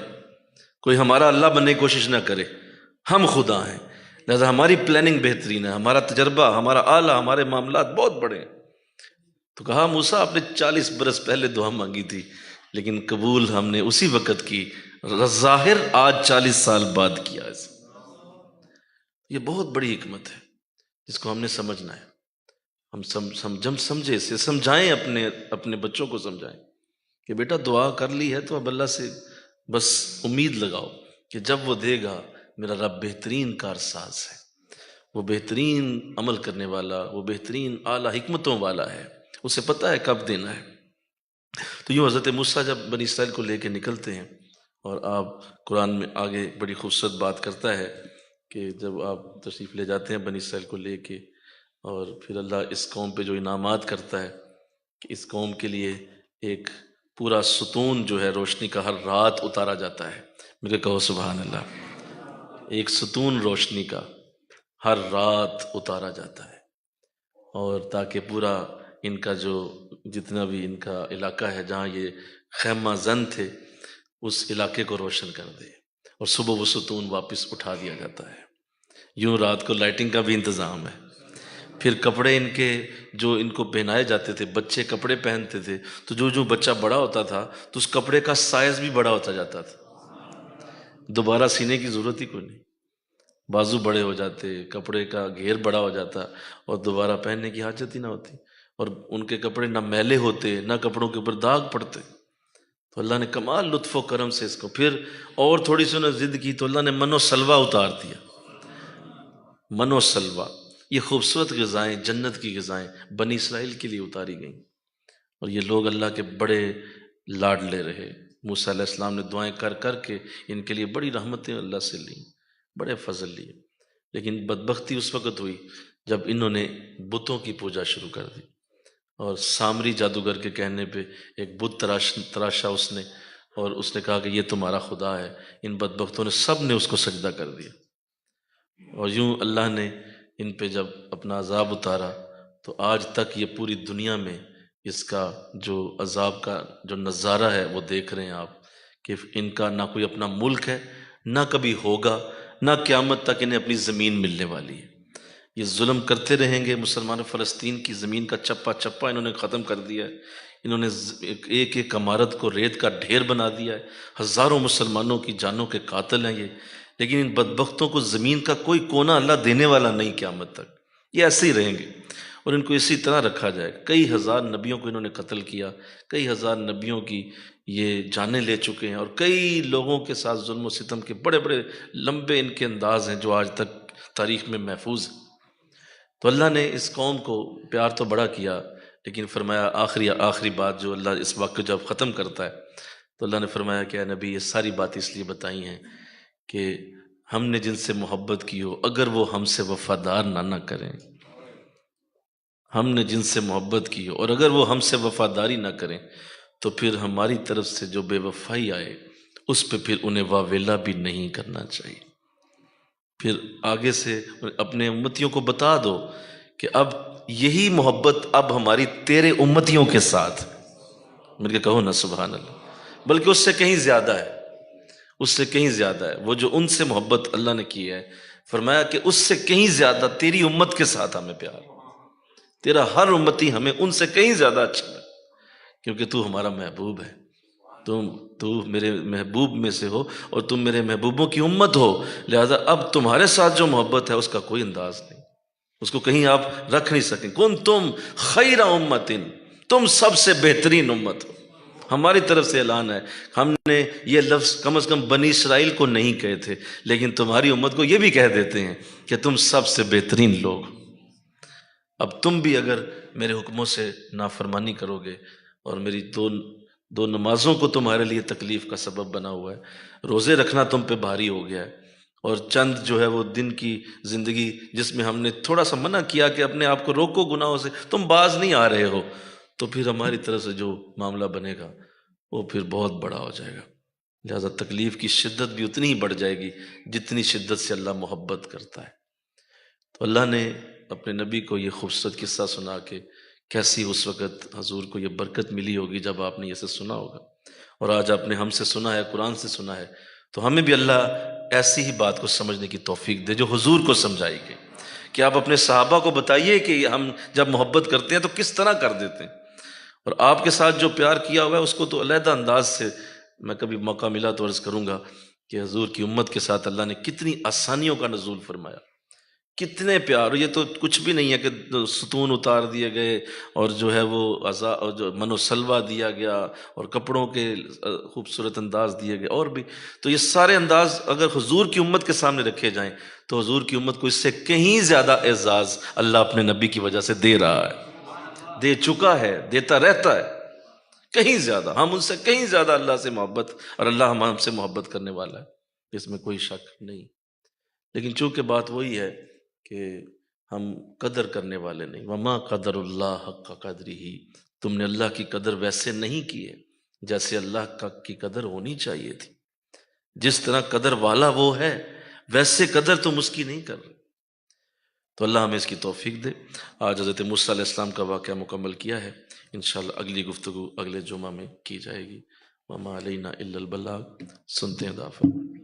کوئی ہمارا اللہ بننے کی کوشش نہ کرے، ہم خدا ہیں۔ لہذا ہماری پلاننگ بہترین ہے، ہمارا تجربہ، ہمارا آلہ، ہمارے معاملات بہت بڑے ہیں۔ تو کہا موسیٰ آپ نے 40 برس پہلے دعا مانگی تھی، لیکن قبول ہم نے اسی وقت کی، ظاہر آج 40 سال بعد کیا۔ یہ بہت بڑی حکمت ہے جس کو ہم نے سمجھنا ہے۔ ہم سمجھے اسے، سمجھائیں، اپنے بچوں کو سمجھائیں کہ بیٹا دعا کر لی ہے تو اب اللہ سے بس امید لگاؤ کہ جب وہ دے گا، میرا رب بہترین کارساز ہے، وہ بہترین عمل کرنے والا، وہ بہترین اعلیٰ حکمتوں والا ہے، اسے پتہ ہے کب دینا ہے۔ تو یوں حضرت موسیٰ جب بنی اسرائیل کو لے کے نکلتے ہیں، اور آپ قرآن میں آگے بڑی خوبصورت بات کرتا ہے کہ جب آپ تشریف لے جاتے ہیں بنی اسرائیل کو لے کے، اور پھر اللہ اس قوم پہ جو انعامات کرتا ہے کہ اس قوم کے لیے ایک پورا ستون جو ہے روشنی کا ہر رات اتارا جاتا ہے۔ مجھے کہو سبحان اللہ، ایک ستون روشنی کا ہر رات اتارا جاتا ہے، اور تاکہ پورا ان کا جو جتنا بھی ان کا علاقہ ہے جہاں یہ خیمہ زن تھے اس علاقے کو روشن کر دے، اور صبح وہ ستون واپس اٹھا دیا جاتا ہے۔ یوں رات کو لائٹنگ کا بھی انتظام ہے۔ پھر کپڑے ان کے جو ان کو پہنائے جاتے تھے، بچے کپڑے پہنتے تھے تو جو بچہ بڑا ہوتا تھا تو اس کپڑے کا سائز بھی بڑا ہوتا جاتا تھا، دوبارہ سینے کی ضرورت ہی کوئی نہیں، بازو بڑے ہو جاتے، کپڑے کا گھیر بڑا ہو جاتا، اور دوبارہ پہننے کی حاجت ہی نہ ہوتی، اور ان کے کپڑے نہ میلے ہوتے نہ کپڑوں کے اوپر داغ پڑتے۔ تو اللہ نے کمال لطف و کرم سے اس کو پھر اور تھوڑی سی انہیں ضد کی تو اللہ نے من و سلوہ اتار دیا۔ من و سلوہ، یہ خوبصورت غذائیں، جنت کی غذائیں بنی اسرائیل کے لیے اتاری گئیں، اور یہ لوگ اللہ کے بڑے لاڈلے رہے۔ موسیٰ علیہ السلام نے دعائیں کر کر کے ان کے لیے بڑی رحمتیں اللہ سے لیں، بڑے فضل لیے، لیکن بدبختی اس وقت ہوئی جب انہوں نے بتوں کی پوجا شروع کر دی، اور سامری جادوگر کے کہنے پہ ایک بت تراشا اس نے، اور اس نے کہا کہ یہ تمہارا خدا ہے۔ ان بدبختوں نے سب نے اس کو سجدہ کر دیا، اور یوں اللہ نے ان پہ جب اپنا عذاب اتارا تو آج تک یہ پوری دنیا میں اس کا جو عذاب کا جو نظارہ ہے وہ دیکھ رہے ہیں آپ، کہ ان کا نہ کوئی اپنا ملک ہے، نہ کبھی ہوگا، نہ قیامت تک انہیں اپنی زمین ملنے والی ہے۔ یہ ظلم کرتے رہیں گے۔ مسلمان فلسطین کی زمین کا چپا چپا انہوں نے ختم کر دیا ہے، انہوں نے ایک ایک عمارت کو ریت کا ڈھیر بنا دیا ہے، ہزاروں مسلمانوں کی جانوں کے قاتل ہیں یہ، لیکن ان بدبختوں کو زمین کا کوئی کونا اللہ دینے والا نہیں قیامت تک، یہ ایسے ہی رہیں گے، اور ان کو اسی طرح رکھا جائے۔ کئی ہزار نبیوں کو انہوں نے قتل کیا، کئی ہزار نبیوں کی یہ جانیں لے چکے ہیں، اور کئی لوگوں کے ساتھ ظلم و ستم کے بڑے بڑے لمبے ان کے انداز ہیں جو آج تک تاریخ میں محفوظ ہیں۔ تو اللہ نے اس قوم کو پیار تو بڑا کیا، لیکن فرمایا آخری بات جو اللہ اس وقت جب ختم کرتا ہے تو اللہ نے فرمایا کہ اے نبی یہ ساری بات اس لیے بتائی ہیں کہ ہم نے جن سے محبت کی ہو اگر وہ ہم سے وفادار نہ کریں، ہم نے جن سے محبت کی ہو اور اگر وہ ہم سے وفاداری نہ کریں تو پھر ہماری طرف سے جو بے وفائی آئے اس پہ پھر انہیں واویلا بھی نہیں کرنا چاہیے۔ پھر آگے سے اپنے امتیوں کو بتا دو کہ اب یہی محبت اب ہماری تیرے امتیوں کے ساتھ، مل کے کہو نا سبحان اللہ، بلکہ اس سے کہیں زیادہ ہے، اس سے کہیں زیادہ ہے۔ وہ جو ان سے محبت اللہ نے کی ہے، فرمایا کہ اس سے کہیں زیادہ تیری امت کے ساتھ ہمیں پیار، تیرا ہر امتی ہمیں ان سے کہیں زیادہ اچھا ہے، کیونکہ تو ہمارا محبوب ہے۔ تو میرے محبوب میں سے ہو اور تم میرے محبوبوں کی امت ہو، لہذا اب تمہارے ساتھ جو محبت ہے اس کا کوئی انداز نہیں، اس کو کہیں آپ رکھ نہیں سکیں۔ کن تم خیر امت، تم سب سے بہترین امت ہو۔ ہماری طرف سے اعلان ہے، ہم نے یہ لفظ کم از کم بنی اسرائیل کو نہیں کہے تھے، لیکن تمہاری امت کو یہ بھی کہہ دیتے ہیں کہ تم سب سے بہترین لوگ۔ اب تم بھی اگر میرے حکموں سے نافرمانی کرو گے اور میری دو نمازوں کو تمہارے لیے تکلیف کا سبب بنا ہوا ہے، روزے رکھنا تم پہ بھاری ہو گیا ہے، اور چند جو ہے وہ دن کی زندگی جس میں ہم نے تھوڑا سا منع کیا کہ اپنے آپ کو روکو گناہوں سے، تم باز نہیں آ رہے ہو، تو پھر ہماری طرف سے جو معاملہ بنے گا وہ پھر بہت بڑا ہو جائے گا۔ لہذا تکلیف کی شدت بھی اتنی ہی بڑھ جائے گی جتنی شدت سے اللہ محبت کرتا ہے۔ تو اللہ نے اپنے نبی کو یہ خوبصورت قصہ سنا کے کیسی اس وقت حضور کو یہ برکت ملی ہوگی جب آپ نے یہ سے سنا ہوگا، اور آج آپ نے ہم سے سنا ہے، قرآن سے سنا ہے، تو ہمیں بھی اللہ ایسی ہی بات کو سمجھنے کی توفیق دے جو حضور کو سمجھائی گئی، کہ آپ اپنے صحابہ کو بتائیے کہ ہم جب محبت کرتے ہیں تو کس طرح کر دیتے ہیں، اور آپ کے ساتھ جو پیار کیا ہوا ہے اس کو تو علیحدہ انداز سے میں کبھی موقع ملا تو عرض کروں گا کہ حضور کی امت کے ساتھ اللہ نے کتنی آسانیوں کا نزول فرمایا، کتنے پیار، اور یہ تو کچھ بھی نہیں ہے کہ ستون اتار دیے گئے اور جو ہے وہ اور جو من و سلوہ دیا گیا اور کپڑوں کے خوبصورت انداز دیے گئے، اور بھی تو یہ سارے انداز اگر حضور کی امت کے سامنے رکھے جائیں تو حضور کی امت کو اس سے کہیں زیادہ اعزاز اللہ اپنے نبی کی وجہ سے دے رہا ہے، دے چکا ہے، دیتا رہتا ہے، کہیں زیادہ، ہم ان سے کہیں زیادہ اللہ سے محبت، اور اللہ ہم سے محبت کرنے والا ہے، اس میں کوئی شک نہیں۔ لیکن چونکہ بات وہی ہے کہ ہم قدر کرنے والے نہیں، وما قدر اللہ حق قدرہ، تم نے اللہ کی قدر ویسے نہیں کی ہے جیسے اللہ کی قدر ہونی چاہیے تھی، جس طرح قدر والا وہ ہے ویسے قدر تم اس کی نہیں کر رہے۔ تو اللہ ہمیں اس کی توفیق دے۔ آج حضرت موسیٰ علیہ السلام کا واقعہ مکمل کیا ہے، انشاءاللہ اگلی گفتگو اگلے جمعہ میں کی جائے گی۔ وما علینا الا البلاغ، سنتے ہیں دعا فرمائیں۔